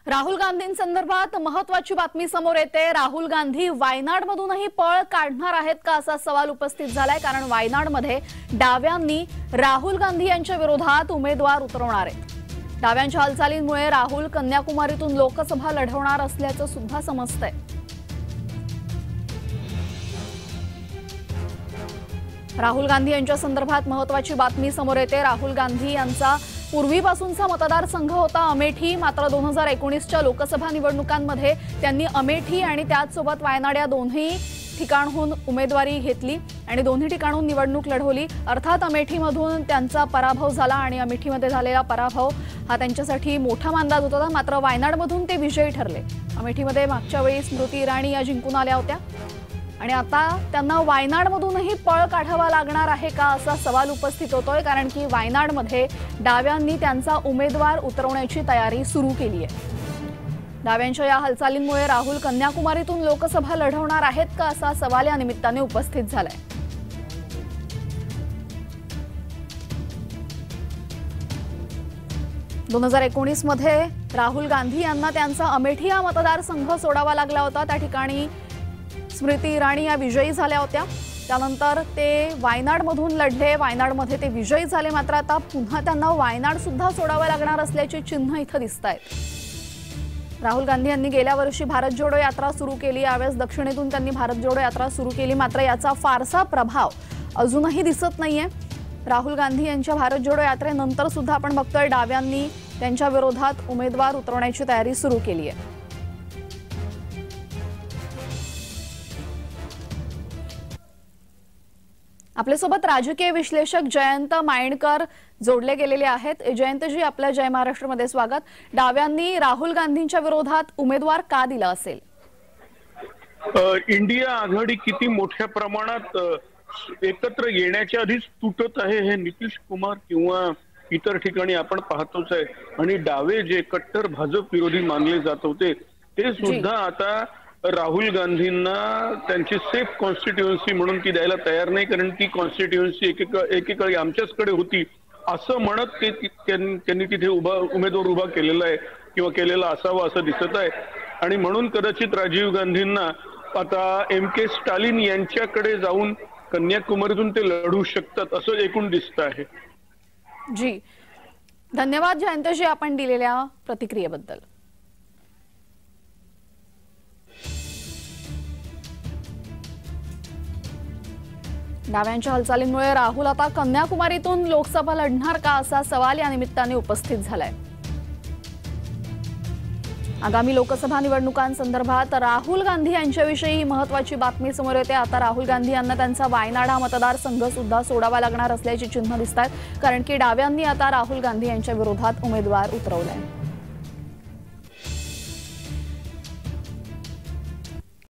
राहुल गांधींसंदर्भात महत्त्वाची बातमी समोर येते। राहुल गांधी वायनाडमधूनही पळ काढणार आहेत का असा सवाल उपस्थित झालाय, कारण वायनाडमध्ये डाव्यांनी राहुल गांधी यांच्या विरोधात उमेदवार उतरवणार आहेत। डाव्यांच्या हालचालींमुळे राहुल कन्याकुमारीतून लोकसभा लढवणार असल्याचं सुद्धा समजतंय। राहुल गांधी यांच्या संदर्भात महत्त्वाची बातमी समोर येते। राहुल गांधी यांचा पूर्वीपासूनचा मतदारसंघ होता अमेठी, मात्र 2019च्या लोकसभा निवडणुकांमध्ये त्यांनी अमेठी आणि त्याचसोबत वायनाड या दोन्ही ठिकाणाहून उमेदवारी घेतली आणि दोन्ही ठिकाणाहून निवडणूक लढवली। अर्थात अमेठीमधून त्यांचा पराभव झाला आणि अमेठीमध्ये झालेला पराभव हा त्यांच्यासाठी मोठा मानला होता, मात्र वायनाडमधून ते विजयी ठरले। अमेठीमध्ये मागच्या वेळी स्मृती इराणी या जिंकून आल्या होत्या आणि आता त्यांना वायनाडमधूनही पळ काढावा लागणार आहे का असा सवाल उपस्थित होतोय, कारण की वायनाडमध्ये डाव्यांनी त्यांचा उमेदवार उतरवण्याची तयारी सुरू केली आहे। डाव्यांच्या या हालचालींमुळे राहुल कन्याकुमारीतून लोकसभा लढवणार आहेत का असा सवाल या निमित्ताने उपस्थित झालाय। - 2019 मध्ये राहुल गांधी यांना त्यांचा अमेठी हा मतदारसंघ सोडावा लागला होता। त्या ठिकाणी स्मृती इराणी या विजयी झाल्या होत्या। त्यानंतर ते वायनाडमधून लढले, वायनाडमध्ये ते विजयी झाले, मात्र आता पुन्हा त्यांना वायनाड सुद्धा सोडावं लागणार असल्याची चिन्ह इथं दिसतायत। राहुल गांधी यांनी गेल्या वर्षी भारत जोडो यात्रा सुरू केली, यावेळेस दक्षिणेतून त्यांनी भारत जोडो यात्रा सुरू केली, मात्र याचा फारसा प्रभाव अजूनही दिसत नाहीये। राहुल गांधी यांच्या भारत जोडो यात्रेनंतर सुद्धा आपण बघतोय डाव्यांनी त्यांच्या विरोधात उमेदवार उतरवण्याची तयारी सुरू केली आहे। आपल्यासोबत राजकीय विश्लेषक जयंत मायणकर जोडले गेलेले आहेत। जयंतजी, आपल्या जय महाराष्ट्रमध्ये स्वागत। डाव्यांनी राहुल गांधींच्या विरोधात उमेदवार का दिला असेल? इंडिया आघाडी किती मोठ्या प्रमाणात एकत्र येण्याच्या आधीच तुटत आहे हे नितीश कुमार किंवा इतर ठिकाणी आपण पाहतोच आहे, आणि डावे जे कट्टर भाजप विरोधी मानले जात होते ते सुद्धा आता राहुल गांधींना त्यांची सेफ कॉन्स्टिट्युएन्सी म्हणून ती द्यायला तयार नाही, कारण ती कॉन्स्टिट्युएन्सी एकेकाळी आमच्याचकडे होती असं म्हणत त्यांनी तिथे उमेदवार उभा केलेला आहे किंवा केलेला असावा असं दिसत आहे। आणि म्हणून कदाचित राजीव गांधींना आता MK स्टालिन यांच्याकडे जाऊन कन्याकुमारीतून ते लढू शकतात असं एकूण दिसत आहे। जी, धन्यवाद जयंतजी आपण दिलेल्या प्रतिक्रियेबद्दल। डाव्यांच्या हालचालींमुळे राहुल आता कन्याकुमारीतून लोकसभा लढणार का असा सवाल या निमित्ताने उपस्थित झालाय। आगामी लोकसभा निवडणुकांसंदर्भात राहुल गांधी यांच्याविषयी महत्त्वाची बातमी समोर येते। आता राहुल गांधी यांना त्यांचा वायनाड हा मतदारसंघ सुद्धा सोडावा लागणार असल्याची चिन्ह दिसतात, कारण की डाव्यांनी आता राहुल गांधी यांच्या विरोधात उमेदवार उतरवलाय।